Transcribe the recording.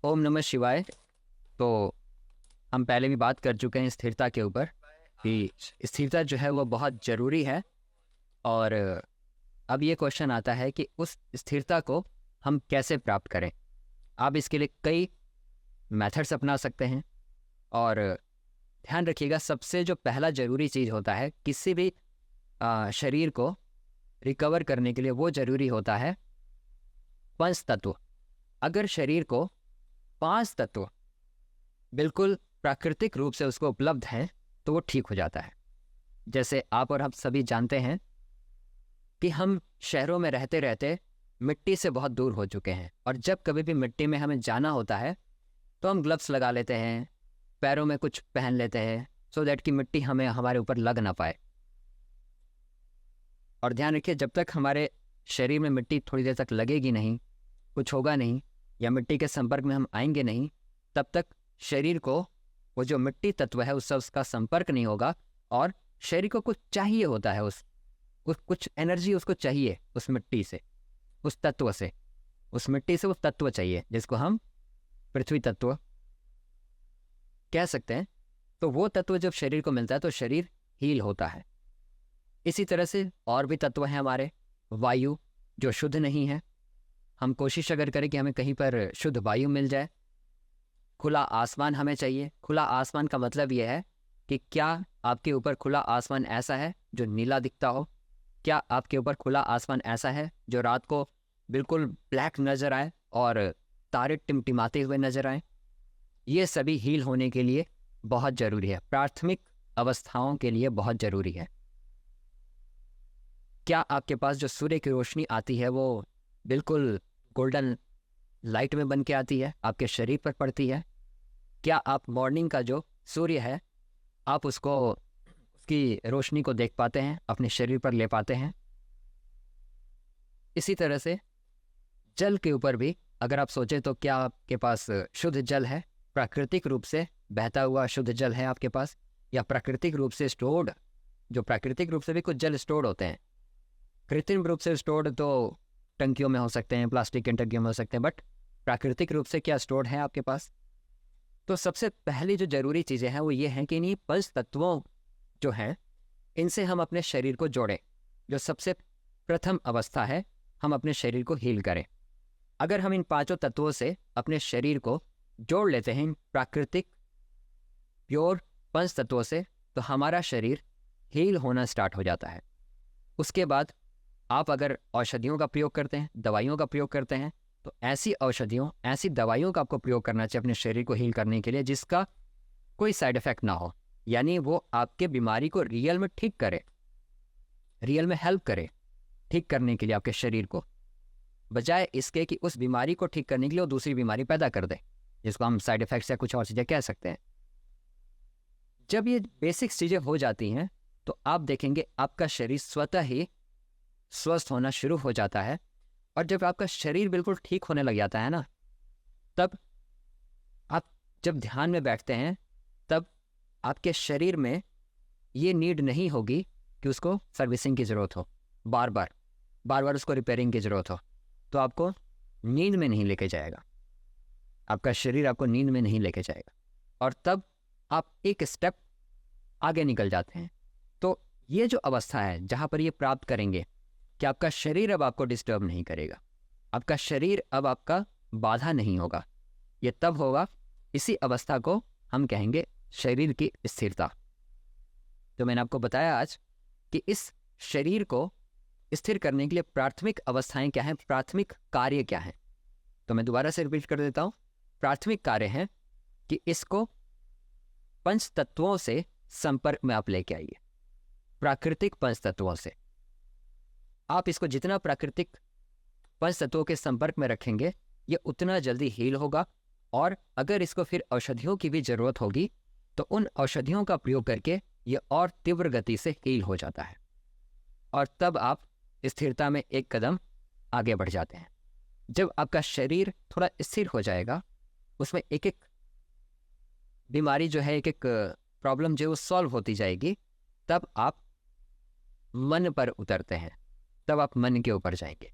ओम नमः शिवाय। तो हम पहले भी बात कर चुके हैं स्थिरता के ऊपर कि स्थिरता जो है वो बहुत ज़रूरी है। और अब ये क्वेश्चन आता है कि उस स्थिरता को हम कैसे प्राप्त करें। आप इसके लिए कई मेथड्स अपना सकते हैं। और ध्यान रखिएगा, सबसे जो पहला ज़रूरी चीज़ होता है किसी भी शरीर को रिकवर करने के लिए, वो ज़रूरी होता है पंच तत्व। अगर शरीर को 5 तत्व बिल्कुल प्राकृतिक रूप से उसको उपलब्ध हैं तो वो ठीक हो जाता है। जैसे आप और हम सभी जानते हैं कि हम शहरों में रहते रहते मिट्टी से बहुत दूर हो चुके हैं, और जब कभी भी मिट्टी में हमें जाना होता है तो हम ग्लव्स लगा लेते हैं, पैरों में कुछ पहन लेते हैं, सो दैट कि मिट्टी हमें हमारे ऊपर लग ना पाए। और ध्यान रखिए, जब तक हमारे शरीर में मिट्टी थोड़ी देर तक लगेगी नहीं, कुछ होगा नहीं, या मिट्टी के संपर्क में हम आएंगे नहीं, तब तक शरीर को वो जो मिट्टी तत्व है उससे उसका संपर्क नहीं होगा। और शरीर को कुछ चाहिए होता है, कुछ एनर्जी उसको चाहिए उस मिट्टी से, उस तत्व से, उस मिट्टी से वो तत्व चाहिए जिसको हम पृथ्वी तत्व कह सकते हैं। तो वो तत्व जब शरीर को मिलता है तो शरीर हील होता है। इसी तरह से और भी तत्व हैं हमारे। वायु जो शुद्ध नहीं है, हम कोशिश अगर करें कि हमें कहीं पर शुद्ध वायु मिल जाए। खुला आसमान हमें चाहिए। खुला आसमान का मतलब यह है कि क्या आपके ऊपर खुला आसमान ऐसा है जो नीला दिखता हो? क्या आपके ऊपर खुला आसमान ऐसा है जो रात को बिल्कुल ब्लैक नज़र आए और तारे टिमटिमाते हुए नजर आए? ये सभी हील होने के लिए बहुत ज़रूरी है, प्राथमिक अवस्थाओं के लिए बहुत ज़रूरी है। क्या आपके पास जो सूर्य की रोशनी आती है वो बिल्कुल गोल्डन लाइट में बन के आती है, आपके शरीर पर पड़ती है? क्या आप मॉर्निंग का जो सूर्य है आप उसकी रोशनी को देख पाते हैं, अपने शरीर पर ले पाते हैं? इसी तरह से जल के ऊपर भी अगर आप सोचें तो क्या आपके पास शुद्ध जल है, प्राकृतिक रूप से बहता हुआ शुद्ध जल है आपके पास, या प्राकृतिक रूप से स्टोर्ड? जो प्राकृतिक रूप से भी कुछ जल स्टोर्ड होते हैं, कृत्रिम रूप से स्टोर्ड तो टंकियों में हो सकते हैं, प्लास्टिक की टंकियों में हो सकते हैं, बट प्राकृतिक रूप से क्या स्टोर्ड है आपके पास? तो सबसे पहली जो ज़रूरी चीज़ें हैं वो ये हैं कि इन्हीं पंच तत्वों जो हैं इनसे हम अपने शरीर को जोड़ें। जो सबसे प्रथम अवस्था है, हम अपने शरीर को हील करें। अगर हम इन 5 तत्वों से अपने शरीर को जोड़ लेते हैं, इन प्राकृतिक प्योर पंच तत्वों से, तो हमारा शरीर हील होना स्टार्ट हो जाता है। उसके बाद आप अगर औषधियों का प्रयोग करते हैं, दवाइयों का प्रयोग करते हैं, तो ऐसी औषधियों, ऐसी दवाइयों का आपको प्रयोग करना चाहिए अपने शरीर को हील करने के लिए जिसका कोई साइड इफेक्ट ना हो, यानी वो आपके बीमारी को रियल में ठीक करे, रियल में हेल्प करे ठीक करने के लिए आपके शरीर को, बजाय इसके कि उस बीमारी को ठीक करने के लिए वो दूसरी बीमारी पैदा कर दे, जिसको हम साइड इफेक्ट्स या कुछ और चीज़ें कह सकते हैं। जब ये बेसिक चीज़ें हो जाती हैं तो आप देखेंगे आपका शरीर स्वतः ही स्वस्थ होना शुरू हो जाता है। और जब आपका शरीर बिल्कुल ठीक होने लग जाता है ना, तब आप जब ध्यान में बैठते हैं तब आपके शरीर में ये नीड नहीं होगी कि उसको सर्विसिंग की ज़रूरत हो, बार बार उसको रिपेयरिंग की ज़रूरत हो। तो आपको नींद में नहीं लेके जाएगा, आपका शरीर आपको नींद में नहीं लेके जाएगा, और तब आप एक स्टेप आगे निकल जाते हैं। तो ये जो अवस्था है जहाँ पर ये प्राप्त करेंगे कि आपका शरीर अब आपको डिस्टर्ब नहीं करेगा, आपका शरीर अब आपका बाधा नहीं होगा, ये तब होगा। इसी अवस्था को हम कहेंगे शरीर की स्थिरता। तो मैंने आपको बताया आज कि इस शरीर को स्थिर करने के लिए प्राथमिक अवस्थाएं क्या हैं, प्राथमिक कार्य क्या हैं। तो मैं दोबारा से रिपीट कर देता हूँ। प्राथमिक कार्य हैं कि इसको पंच तत्वों से संपर्क में आप लेके आइए, प्राकृतिक पंच तत्वों से। आप इसको जितना प्राकृतिक पंच तत्वों के संपर्क में रखेंगे ये उतना जल्दी हील होगा। और अगर इसको फिर औषधियों की भी ज़रूरत होगी तो उन औषधियों का प्रयोग करके ये और तीव्र गति से हील हो जाता है, और तब आप स्थिरता में एक कदम आगे बढ़ जाते हैं। जब आपका शरीर थोड़ा स्थिर हो जाएगा, उसमें एक एक बीमारी जो है, एक एक प्रॉब्लम जो है वो सॉल्व होती जाएगी, तब आप मन पर उतरते हैं, तब आप मन के ऊपर जाएंगे।